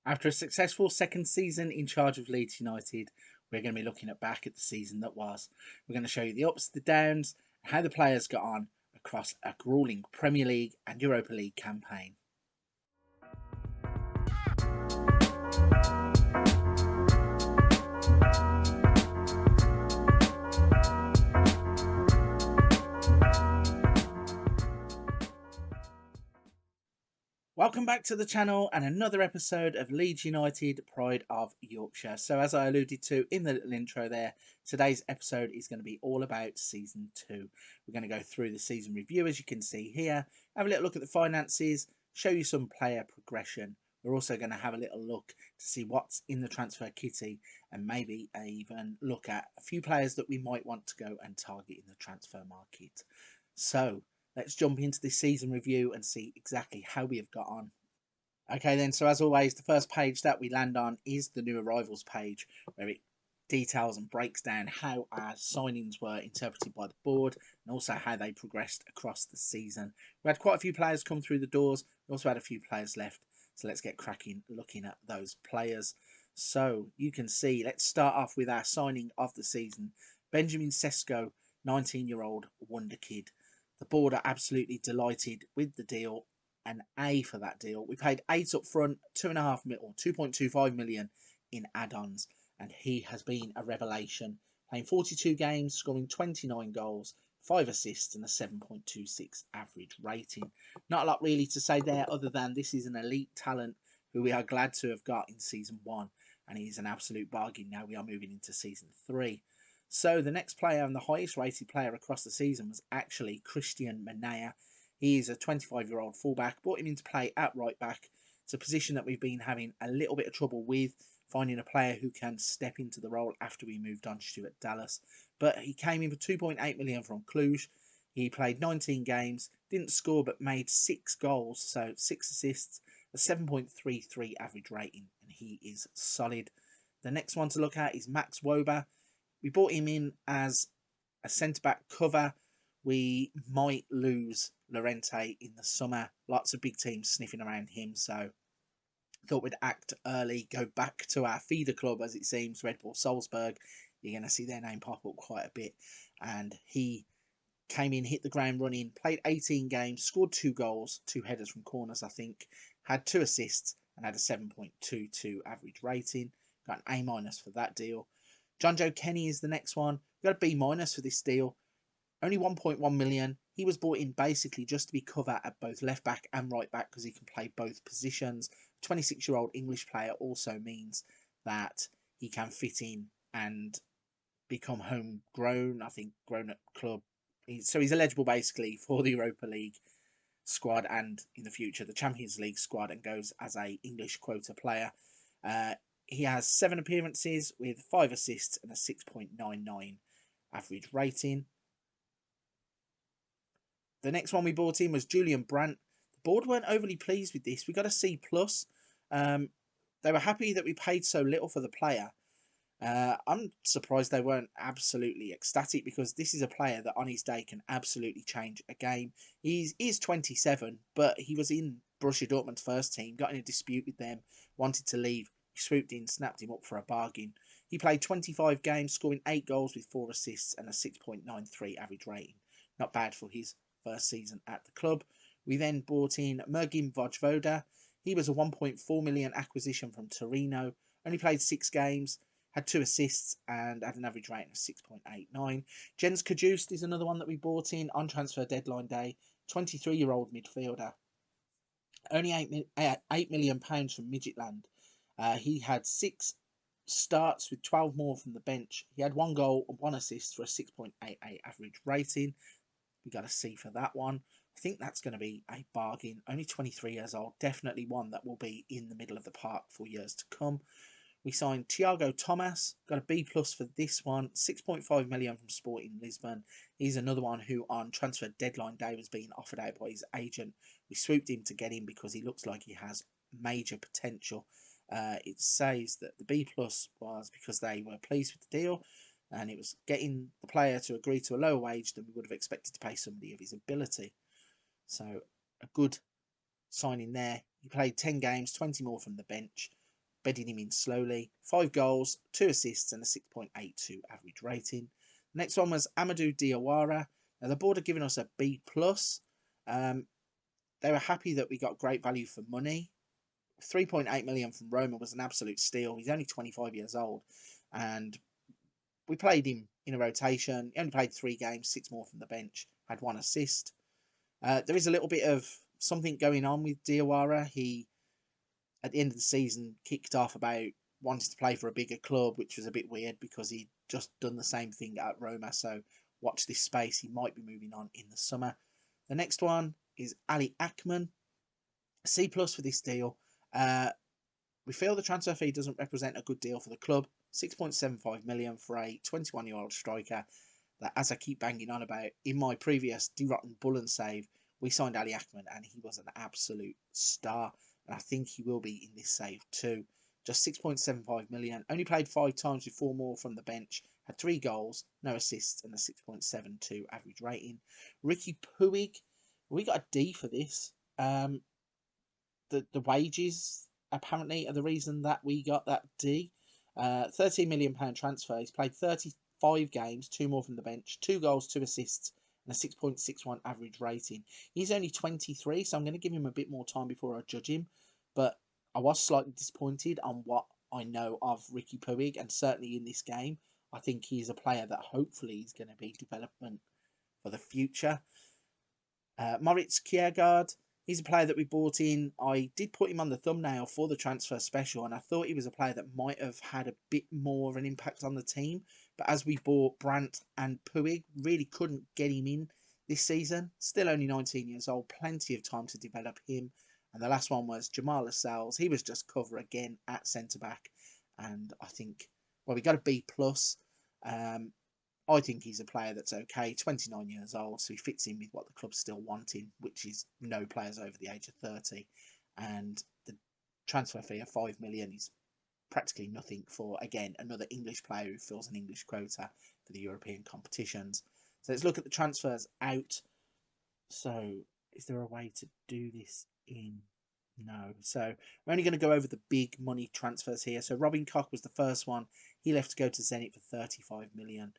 After a successful second season in charge of Leeds United, we're going to be looking back at the season that was. We're going to show you the ups, the downs, and how the players got on across a grueling Premier League and Europa League campaign. Welcome back to the channel and another episode of Leeds United, Pride of Yorkshire. So as I alluded to in the little intro there, today's episode is going to be all about Season 2. We're going to go through the season review, as you can see here, have a little look at the finances, show you some player progression. We're also going to have a little look to see what's in the transfer kitty and maybe even look at a few players that we might want to go and target in the transfer market. So let's jump into this season review and see exactly how we have got on. Okay then, so as always, the first page that we land on is the new arrivals page, where it details and breaks down how our signings were interpreted by the board and also how they progressed across the season. We had quite a few players come through the doors. We also had a few players left. So let's get cracking looking at those players. So you can see, let's start off with our signing of the season. Benjamin Cesco, 19-year-old wonder kid. The board are absolutely delighted with the deal, an A for that deal. We paid 8 up front, 2.5 million or 2.25 million in add-ons, and he has been a revelation. Playing 42 games, scoring 29 goals, 5 assists, and a 7.26 average rating. Not a lot really to say there, other than this is an elite talent who we are glad to have got in Season 1, and he's an absolute bargain now we are moving into Season 3. So the next player and the highest rated player across the season was actually Christian Monae. He is a 25-year-old fullback, brought him into play at right back. It's a position that we've been having a little bit of trouble with, finding a player who can step into the role after we moved on to Stuart Dallas. But he came in for 2.8 million from Cluj. He played 19 games, didn't score but made 6 goals, so 6 assists, a 7.33 average rating, and he is solid. The next one to look at is Max Wober. We brought him in as a centre-back cover. We might lose Lorente in the summer. Lots of big teams sniffing around him, so thought we'd act early, go back to our feeder club, as it seems, Red Bull Salzburg. You're going to see their name pop up quite a bit. And he came in, hit the ground running, played 18 games, scored 2 goals, 2 headers from corners, I think, had 2 assists, and had a 7.22 average rating. Got an A- for that deal. John Joe Kenny is the next one. We got a B- for this deal. Only 1.1 million. He was brought in basically just to be cover at both left back and right back because he can play both positions. 26-year-old English player also means that he can fit in and become homegrown. I think grown-up club. So he's eligible basically for the Europa League squad and in the future the Champions League squad, and goes as a English quota player. He has 7 appearances with 5 assists and a 6.99 average rating. The next one we brought in was Julian Brandt. The board weren't overly pleased with this. We got a C+. They were happy that we paid so little for the player. I'm surprised they weren't absolutely ecstatic, because this is a player that on his day can absolutely change a game. He is 27, but he was in Borussia Dortmund's first team, got in a dispute with them, wanted to leave. We swooped in, snapped him up for a bargain. He played 25 games, scoring 8 goals with 4 assists and a 6.93 average rating. Not bad for his first season at the club. We then brought in Mergim Vajvoda. He was a 1.4 million acquisition from Torino. Only played 6 games, had 2 assists and had an average rating of 6.89. Jens Kajust is another one that we bought in on transfer deadline day. 23-year-old midfielder. Only £8 million from Midgetland. He had 6 starts with 12 more from the bench. He had 1 goal and 1 assist for a 6.88 average rating. We got a C for that one. I think that's going to be a bargain. Only 23 years old. Definitely one that will be in the middle of the park for years to come. We signed Thiago Thomas. Got a B+ for this one. 6.5 million from Sporting Lisbon. He's another one who on transfer deadline day was being offered out by his agent. We swooped in to get him because he looks like he has major potential. It says that the B+ was because they were pleased with the deal, and it was getting the player to agree to a lower wage than we would have expected to pay somebody of his ability. So a good signing there. He played 10 games, 20 more from the bench. bedding him in slowly. 5 goals, 2 assists and a 6.82 average rating. Next one was Amadou Diyawara. Now the board had given us a B+. They were happy that we got great value for money. 3.8 million from Roma was an absolute steal. He's only 25 years old, and we played him in a rotation. He only played 3 games, 6 more from the bench, had 1 assist. There is a little bit of something going on with Diyawara. He, at the end of the season, kicked off about wanting to play for a bigger club, which was a bit weird because he'd just done the same thing at Roma. So watch this space. He might be moving on in the summer. The next one is Ali Akman. C+ for this deal. We feel the transfer fee doesn't represent a good deal for the club. 6.75 million for a 21-year-old striker that, as I keep banging on about, in my previous De-Rotten Bullen save, we signed Ali Akman and he was an absolute star. And I think he will be in this save too. Just 6.75 million. Only played 5 times with 4 more from the bench. Had 3 goals, no assists, and a 6.72 average rating. Ricky Puig, we got a D for this. The wages apparently are the reason that we got that D. £13 million transfer. He's played 35 games, 2 more from the bench, 2 goals, 2 assists, and a 6.61 average rating. He's only 23, so I'm going to give him a bit more time before I judge him. But I was slightly disappointed on what I know of Ricky Puig, and certainly in this game, I think he's a player that hopefully is going to be development for the future. Moritz Kiergaard, he's a player that we bought in. I did put him on the thumbnail for the transfer special, and I thought he was a player that might have had a bit more of an impact on the team. But as we bought Brandt and Puig, really couldn't get him in this season. Still only 19 years old, plenty of time to develop him. And the last one was Jamal Lascelles. He was just cover again at centre-back. And I think, well, we got a B+. I think he's a player that's okay, 29 years old, so he fits in with what the club's still wanting, which is no players over the age of 30. And the transfer fee of 5 million is practically nothing for, again, another English player who fills an English quota for the European competitions. So let's look at the transfers out. So is there a way to do this in? No. So we're only going to go over the big money transfers here. So Robin Koch was the first one. He left to go to Zenit for 35 million.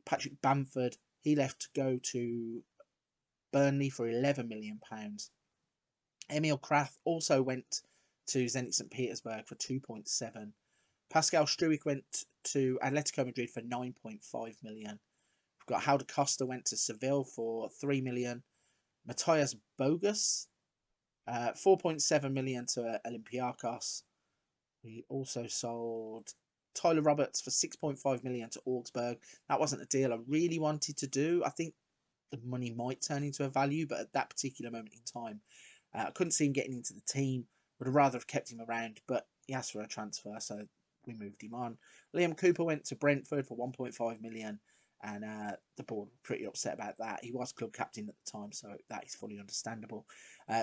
Patrick Bamford, he left to go to Burnley for £11 million. Emil Krath also went to Zenit St. Petersburg for 2.7. Pascal Struijk went to Atletico Madrid for 9.5 million. We've got Helder Costa went to Seville for 3 million. Matthias Bogus, 4.7 million to Olympiacos. We also sold Tyler Roberts for 6.5 million to Augsburg. That wasn't a deal I really wanted to do. I think the money might turn into a value, but at that particular moment in time, I couldn't see him getting into the team. Would have rather have kept him around, but he asked for a transfer, so we moved him on. Liam Cooper went to Brentford for 1.5 million, and the board were pretty upset about that. He was club captain at the time, so that is fully understandable.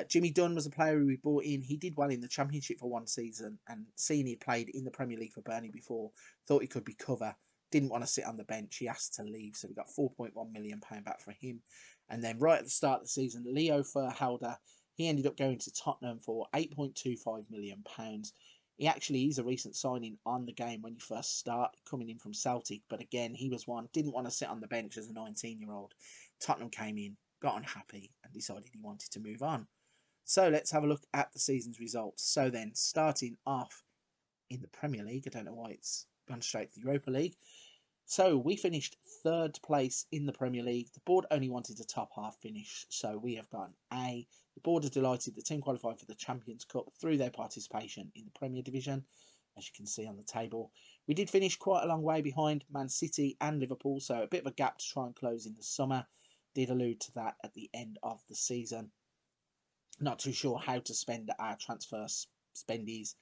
Jimmy Dunn was a player who we bought in. He did well in the Championship for 1 season, and seeing he played in the Premier League for Burnley before, thought he could be cover. Didn't want to sit on the bench. He asked to leave, so we got £4.1 million back for him. And then right at the start of the season, Leo Verhelder, he ended up going to Tottenham for £8.25 million. He actually is a recent signing on the game when you first start, coming in from Celtic. But again, he was one, didn't want to sit on the bench as a 19-year-old. Tottenham came in, got unhappy, and decided he wanted to move on. So let's have a look at the season's results. So then, starting off in the Premier League, I don't know why it's gone straight to the Europa League. So we finished 3rd place in the Premier League. The board only wanted a top half finish, so we have got an A. The board are delighted the team qualified for the Champions Cup through their participation in the Premier Division, as you can see on the table. We did finish quite a long way behind Man City and Liverpool, so a bit of a gap to try and close in the summer. Did allude to that at the end of the season. Not too sure how to spend our transfer spendies,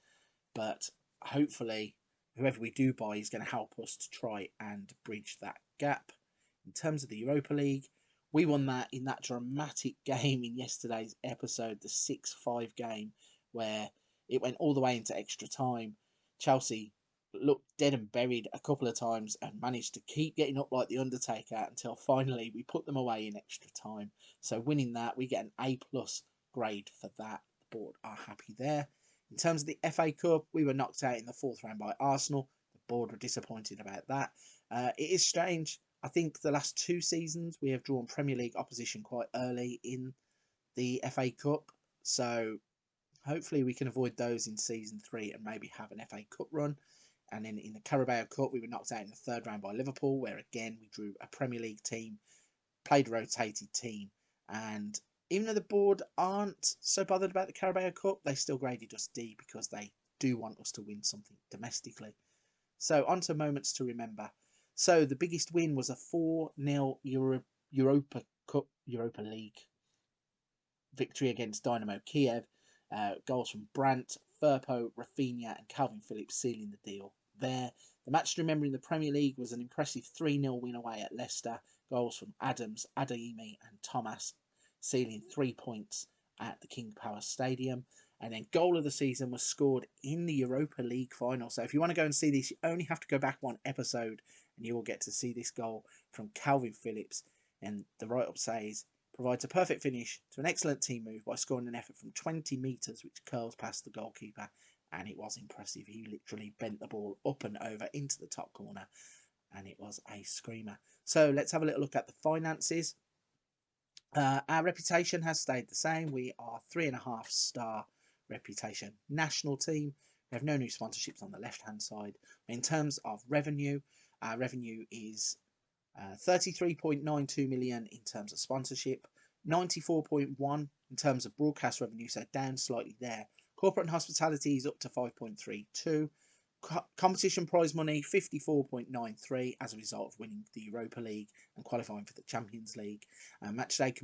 but hopefully whoever we do buy is going to help us to try and bridge that gap. In terms of the Europa League, we won that in that dramatic game in yesterday's episode, the 6-5 game, where it went all the way into extra time. Chelsea looked dead and buried a couple of times and managed to keep getting up like the Undertaker until finally we put them away in extra time. So winning that, we get an A+ grade for that. The board are happy there. In terms of the FA Cup, we were knocked out in the 4th round by Arsenal. The board were disappointed about that. It is strange. I think the last 2 seasons we have drawn Premier League opposition quite early in the FA Cup. So hopefully we can avoid those in season 3 and maybe have an FA Cup run. And then in the Carabao Cup, we were knocked out in the 3rd round by Liverpool, where again we drew a Premier League team, played a rotated team, and even though the board aren't so bothered about the Carabao Cup, they still graded us D because they do want us to win something domestically. So on to moments to remember. So the biggest win was a 4-0 Europa League victory against Dynamo Kiev. Goals from Brandt, Firpo, Rafinha and Calvin Phillips sealing the deal there. The match to remember in the Premier League was an impressive 3-0 win away at Leicester. Goals from Adams, Adeyemi and Thomas sealing 3 points at the King Power Stadium. And then goal of the season was scored in the Europa League final. So if you want to go and see this, you only have to go back 1 episode and you will get to see this goal from Calvin Phillips. And the write-up says, provides a perfect finish to an excellent team move by scoring an effort from 20 metres which curls past the goalkeeper. And it was impressive. He literally bent the ball up and over into the top corner. And it was a screamer. So let's have a little look at the finances. Our reputation has stayed the same. We are 3.5-star reputation national team. We have no new sponsorships on the left-hand side. In terms of revenue, our revenue is 33.92 million in terms of sponsorship, 94.1 in terms of broadcast revenue, so down slightly there. Corporate and hospitality is up to 5.32. Competition prize money 54.93 as a result of winning the Europa League and qualifying for the Champions League. Matchday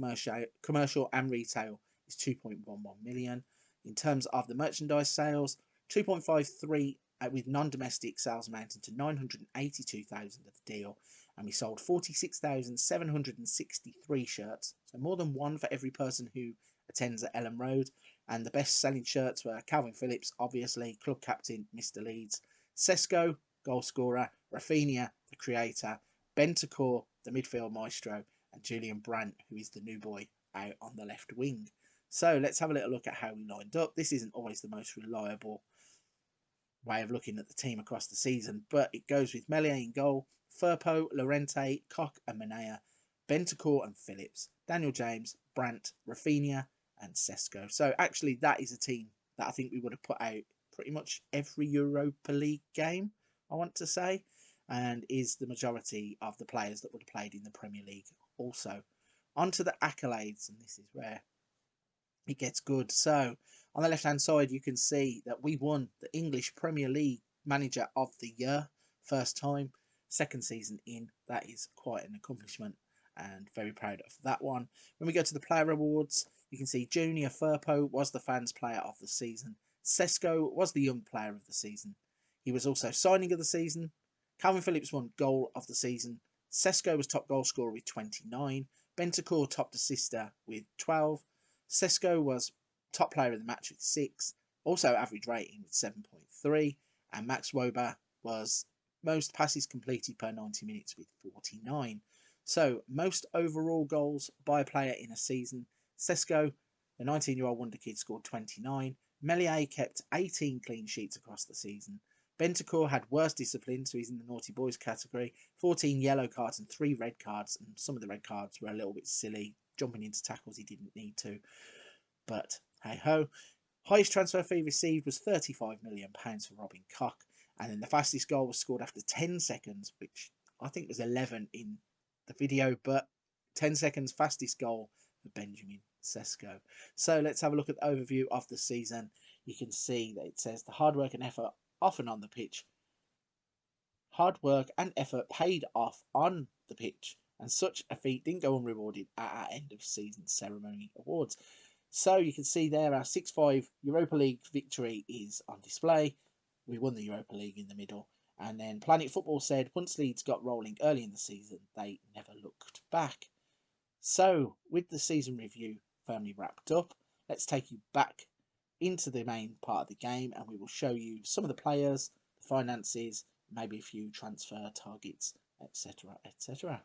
commercial and retail is 2.11 million. In terms of the merchandise sales, 2.53 with non-domestic sales amounting to 982,000 of the deal, and we sold 46,763 shirts, so more than 1 for every person who attends at Ellen Road. And the best selling shirts were Calvin Phillips, obviously, club captain, Mr. Leeds, Cesco, goal scorer, Rafinha, the creator, Bentancur, the midfield maestro, and Julian Brandt, who is the new boy out on the left wing. So let's have a little look at how we lined up. This isn't always the most reliable way of looking at the team across the season, but it goes with Monae in goal, Firpo, Lorente, Koch and Monae, Bentancur and Phillips, Daniel James, Brandt, Rafinha and Cesco. So actually that is a team that I think we would have put out pretty much every Europa League game, I want to say, and is the majority of the players that would have played in the Premier League also. On to the accolades, and this is where it gets good. So on the left hand side you can see that we won the English Premier League Manager of the Year, first time, 2nd season in. That is quite an accomplishment and very proud of that one. When we go to the player awards, you can see Junior Firpo was the fans player of the season. Cesco was the young player of the season. He was also signing of the season. Calvin Phillips won goal of the season. Cesco was top goal scorer with 29. Bentancur topped assister with 12. Cesco was top player of the match with 6. Also average rating with 7.3. And Max Wober was most passes completed per 90 minutes with 49. So, most overall goals by a player in a season. Cesco, the 19-year-old wonder kid, scored 29. Monae kept 18 clean sheets across the season. Bentancur had worse discipline, so he's in the naughty boys category. 14 yellow cards and 3 red cards, and some of the red cards were a little bit silly, jumping into tackles he didn't need to. But hey-ho. Highest transfer fee received was £35 million for Robin Koch, and then the fastest goal was scored after 10 seconds, which I think was 11 in the video, but 10 seconds fastest goal for Benjamin Cesco. So let's have a look at the overview of the season. You can see that it says the hard work and effort often on the pitch. Hard work and effort paid off on the pitch, and such a feat didn't go unrewarded at our end of season ceremony awards. So you can see there our 6-5 Europa League victory is on display. We won the Europa League in the middle. And then Planet Football said, once Leeds got rolling early in the season, they never looked back. So, with the season review firmly wrapped up, let's take you back into the main part of the game and we will show you some of the players, the finances, maybe a few transfer targets, etc, etc.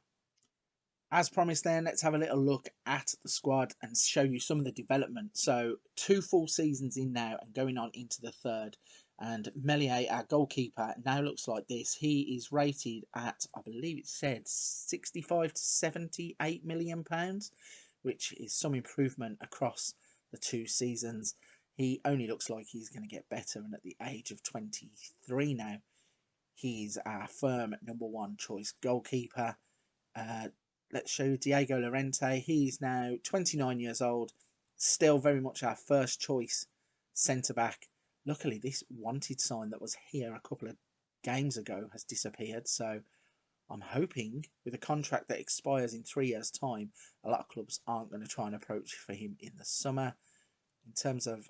As promised then, let's have a little look at the squad and show you some of the development. So 2 full seasons in now and going on into the third. And Melier, our goalkeeper, now looks like this. He is rated at, I believe it said, 65 to 78 million pounds, which is some improvement across the 2 seasons. He only looks like he's going to get better, and at the age of 23 now, he's our firm #1 choice goalkeeper. Let's show you Diego Lorente. He's now 29 years old, still very much our first choice centre back. Luckily, this wanted sign that was here a couple of games ago has disappeared. So I'm hoping with a contract that expires in 3 years' time, a lot of clubs aren't going to try and approach for him in the summer. In terms of,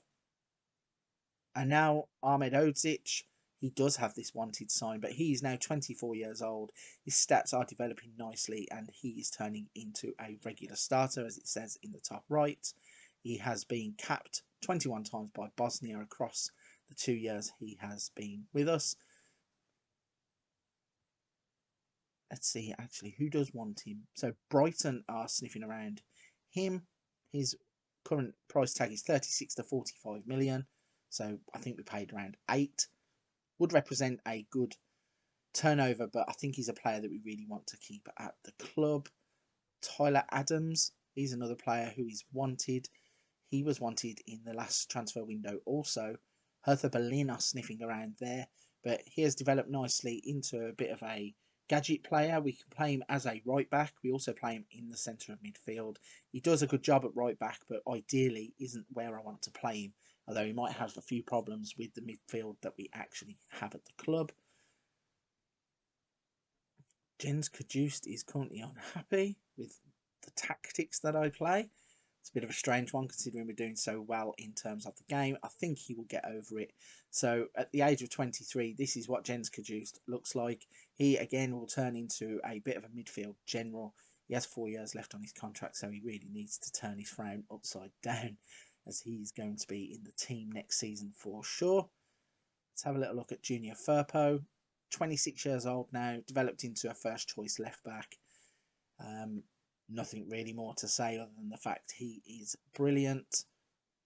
and now Ahmed Odzic, he does have this wanted sign, but he is now 24 years old. His stats are developing nicely, and he is turning into a regular starter, as it says in the top right. He has been capped 21 times by Bosnia across the 2 years he has been with us. Let's see, actually, who does want him? So Brighton are sniffing around him. His current price tag is 36 to 45 million. So I think we paid around 8. Would represent a good turnover, but I think he's a player that we really want to keep at the club. Tyler Adams, he's another player who is wanted. He was wanted in the last transfer window also. Hertha Berlin are sniffing around there, but he has developed nicely into a bit of a gadget player. We can play him as a right back. We also play him in the centre of midfield. He does a good job at right back, but ideally isn't where I want to play him, although he might have a few problems with the midfield that we actually have at the club. Jens Kajust is currently unhappy with the tactics that I play. It's a bit of a strange one considering we're doing so well in terms of the game. I think he will get over it. So at the age of 23, this is what Jens Kajust looks like. He again will turn into a bit of a midfield general. He has 4 years left on his contract, so he really needs to turn his frown upside down, as he's going to be in the team next season for sure. Let's have a little look at Junior Firpo. 26 years old now, developed into a first choice left back. Nothing really more to say other than the fact he is brilliant.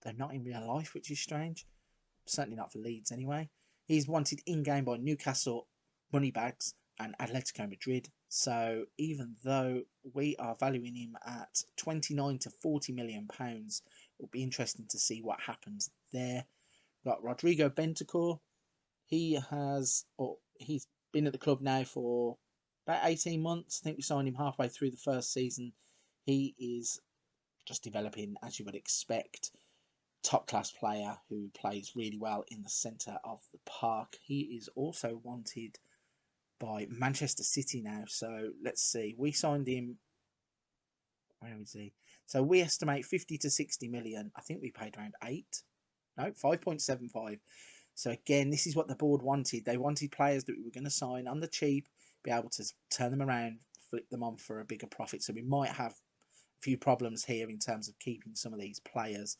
They're not in real life, which is strange. Certainly not for Leeds anyway. He's wanted in-game by Newcastle, Moneybags and Atletico Madrid. So even though we are valuing him at 29 to 40 million pounds, it'll be interesting to see what happens there. Got Rodrigo Bentancur. He's been at the club now for about 18 months. I think we signed him halfway through the first season. He is just developing, as you would expect. Top class player who plays really well in the centre of the park. He is also wanted by Manchester City now. So let's see. We signed him. Where is he? So we estimate 50 to 60 million. I think we paid around 8. No, 5.75. So again, this is what the board wanted. They wanted players that we were going to sign on the cheap, be able to turn them around, flip them on for a bigger profit. So we might have a few problems here in terms of keeping some of these players.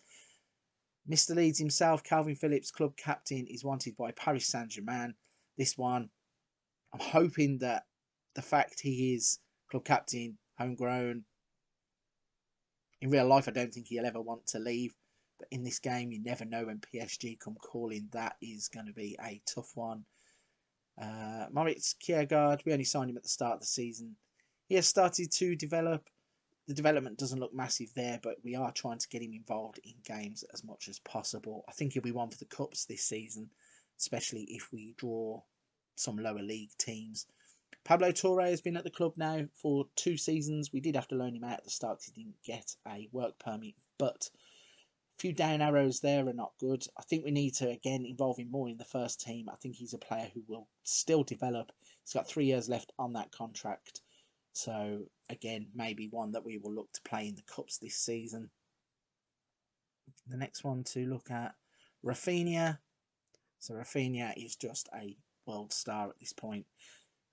Mr. Leeds himself, Calvin Phillips, club captain, is wanted by Paris Saint-Germain. This one, I'm hoping that the fact he is club captain, homegrown, in real life, I don't think he'll ever want to leave. But in this game, you never know when PSG come calling. That is going to be a tough one. Moritz Kiergaard, we only signed him at the start of the season. He has started to develop. The development doesn't look massive there, but we are trying to get him involved in games as much as possible. I think he'll be one for the Cups this season, especially if we draw some lower league teams. Pablo Torre has been at the club now for 2 seasons. We did have to loan him out at the start because he didn't get a work permit, but a few down arrows there are not good. I think we need to, again, involve him more in the first team. I think he's a player who will still develop. He's got 3 years left on that contract. So, again, maybe one that we will look to play in the Cups this season. The next one to look at, Rafinha. So, Rafinha is just a world star at this point.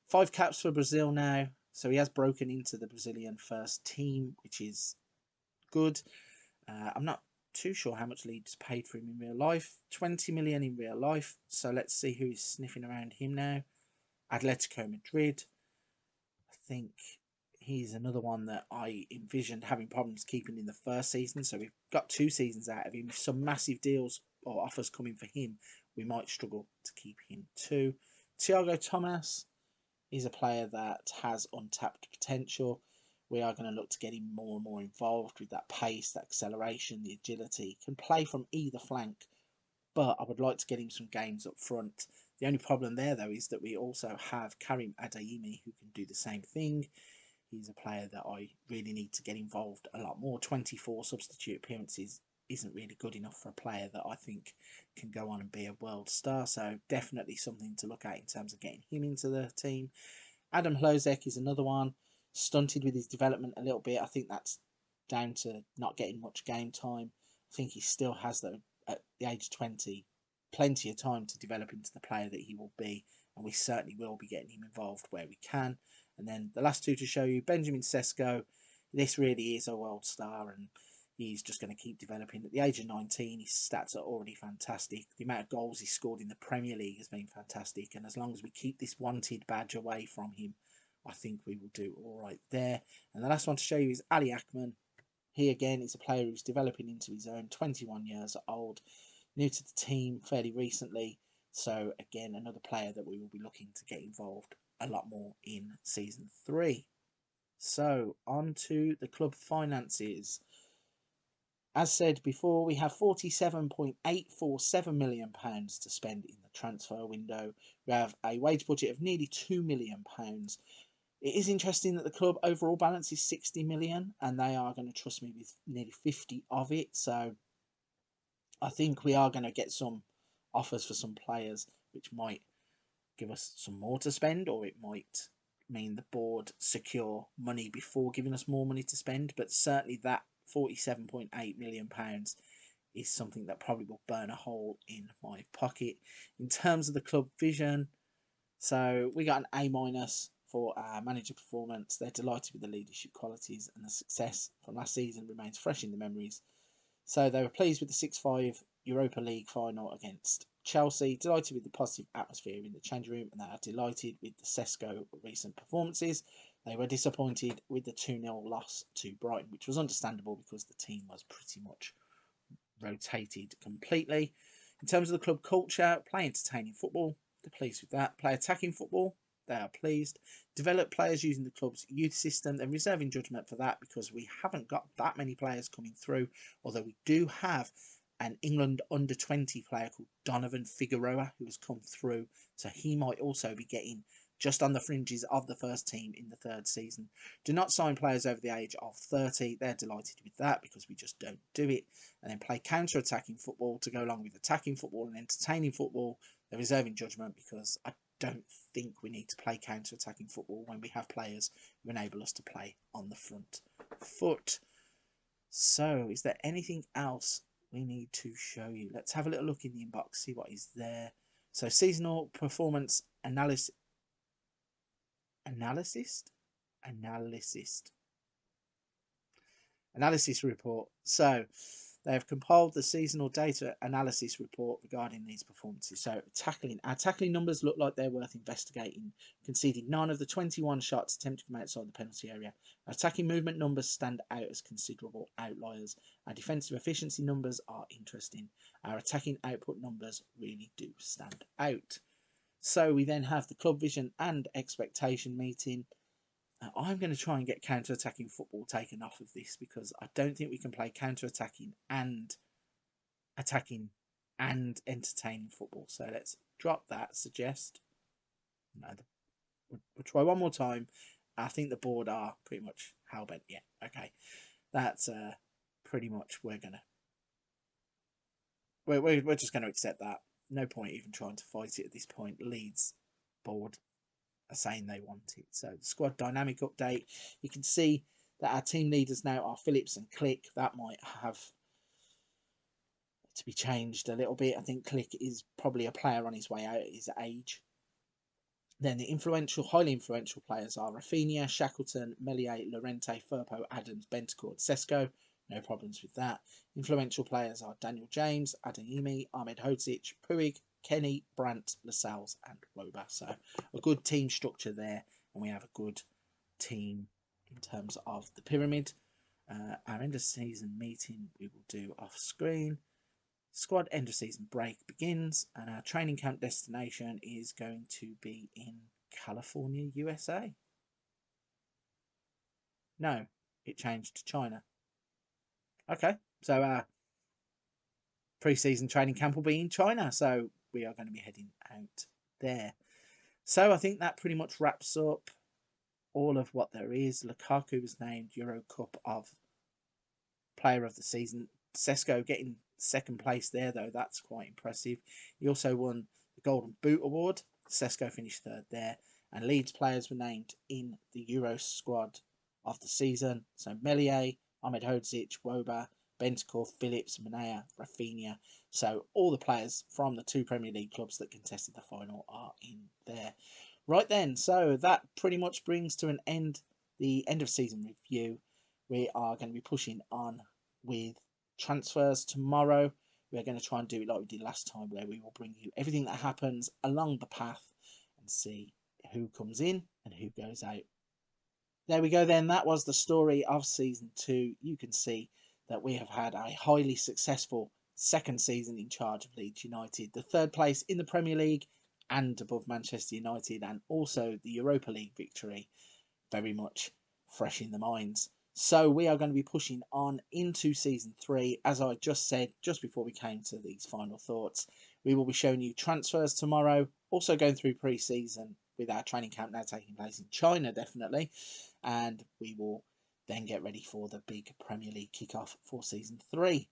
5 caps for Brazil now. So, he has broken into the Brazilian first team, which is good. I'm not too sure how much Leeds paid for him in real life. 20 million in real life. So, let's see who is sniffing around him now. Atletico Madrid. I think he's another one that I envisioned having problems keeping in the first season. So we've got 2 seasons out of him. Some massive deals or offers coming for him, we might struggle to keep him too. Thiago Thomas is a player that has untapped potential. We are going to look to get him more and more involved with that pace, that acceleration, the agility. Can play from either flank, but I would like to get him some games up front. The only problem there, though, is that we also have Karim Adeyemi, who can do the same thing. He's a player that I really need to get involved a lot more. 24 substitute appearances isn't really good enough for a player that I think can go on and be a world star. So definitely something to look at in terms of getting him into the team. Adam Hlozek is another one. Stunted with his development a little bit. I think that's down to not getting much game time. I think he still has, though, at the age of 20, plenty of time to develop into the player that he will be. And we certainly will be getting him involved where we can. And then the last 2 to show you, Benjamin Cesco. This really is a world star, and he's just going to keep developing. At the age of 19, his stats are already fantastic. The amount of goals he scored in the Premier League has been fantastic. And as long as we keep this wanted badge away from him, I think we will do all right there. And the last one to show you is Ali Akman. He again is a player who's developing into his own, 21 years old, new to the team fairly recently. So again, another player that we will be looking to get involved a lot more in season 3. So on to the club finances. As said before, we have £47.847 million to spend in the transfer window. We have a wage budget of nearly £2 million. It is interesting that the club overall balance is 60 million, and they are going to trust me with nearly 50 of it. So I think we are going to get some offers for some players, which might give us some more to spend, or it might mean the board secure money before giving us more money to spend. But certainly that £47.8 million is something that probably will burn a hole in my pocket. In terms of the club vision, so we got an A- for our manager performance. They're delighted with the leadership qualities, and the success from last season remains fresh in the memories. So they were pleased with the 6-5 Europa League final against Chelsea, delighted with the positive atmosphere in the changing room, and they are delighted with the Cesco recent performances. They were disappointed with the 2-0 loss to Brighton, which was understandable because the team was pretty much rotated completely. In terms of the club culture, play entertaining football, they're pleased with that. Play attacking football, they are pleased. Develop players using the club's youth system, and reserving judgment for that because we haven't got that many players coming through, although we do have an England under-20 player called Donovan Figueroa who has come through, so he might also be getting just on the fringes of the first team in the 3rd season. Do not sign players over the age of 30. They're delighted with that because we just don't do it. And then play counter-attacking football to go along with attacking football and entertaining football. They're reserving judgment because I don't think we need to play counter-attacking football when we have players who enable us to play on the front foot. So, is there anything else we need to show you? Let's have a little look in the inbox, see what is there. So, seasonal performance analysis report. So they have compiled the seasonal data analysis report regarding these performances. So our tackling numbers look like they're worth investigating. Conceded 9 of the 21 shots attempted from outside the penalty area. Our attacking movement numbers stand out as considerable outliers. Our defensive efficiency numbers are interesting. Our attacking output numbers really do stand out. So we then have the club vision and expectation meeting. I'm going to try and get counter-attacking football taken off of this because I don't think we can play counter-attacking and attacking and entertaining football. So let's drop that, suggest. No, we'll try one more time. I think the board are pretty much hell-bent. Yeah, okay. That's pretty much we're just going to accept that. No point even trying to fight it at this point. Leeds board are saying they want it. So the squad dynamic update, you can see that our team leaders now are Phillips and Click. That might have to be changed a little bit. I think Click is probably a player on his way out at his age. Then the highly influential players are Rafinha, Shackleton, Meslier, Lorente, Firpo, Adams, Bentancur, Cesco. No problems with that. Influential players are Daniel James, Adeyemi, Ahmed Odzic, Puig, Kenny, Brandt, Lascelles and Wober. So a good team structure there, and we have a good team in terms of the pyramid. Our end of season meeting we will do off screen. Squad end of season break begins, and our training camp destination is going to be in California, USA. No, it changed to China. Okay, so our pre-season training camp will be in China, so we are going to be heading out there. So I think that pretty much wraps up all of what there is. Lukaku was named Euro Cup of Player of the Season. Cesco getting second place there, though. That's quite impressive. He also won the Golden Boot Award. Cesco finished third there. And Leeds players were named in the Euro squad of the season. So Meslier, Ahmed Odzic, Wober, Bentancur, Phillips, Monae, Rafinha. So all the players from the 2 Premier League clubs that contested the final are in there. Right then, so that pretty much brings to an end the end of season review. We are going to be pushing on with transfers tomorrow. We're going to try and do it like we did last time, where we will bring you everything that happens along the path and see who comes in and who goes out. There we go then. That was the story of season 2. You can see that we have had a highly successful second season in charge of Leeds United. The 3rd place in the Premier League and above Manchester United, and also the Europa League victory. Very much fresh in the minds. So we are going to be pushing on into season 3. As I just said, just before we came to these final thoughts, we will be showing you transfers tomorrow, also going through pre-season with our training camp now taking place in China, definitely. And we will then get ready for the big Premier League kickoff for season 3.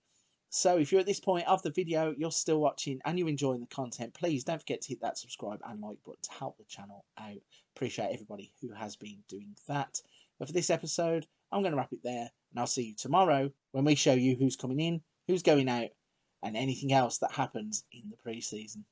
So if you're at this point of the video, you're still watching and you're enjoying the content, please don't forget to hit that subscribe and like button to help the channel out. Appreciate everybody who has been doing that. But for this episode, I'm going to wrap it there, and I'll see you tomorrow when we show you who's coming in, who's going out, and anything else that happens in the pre-season.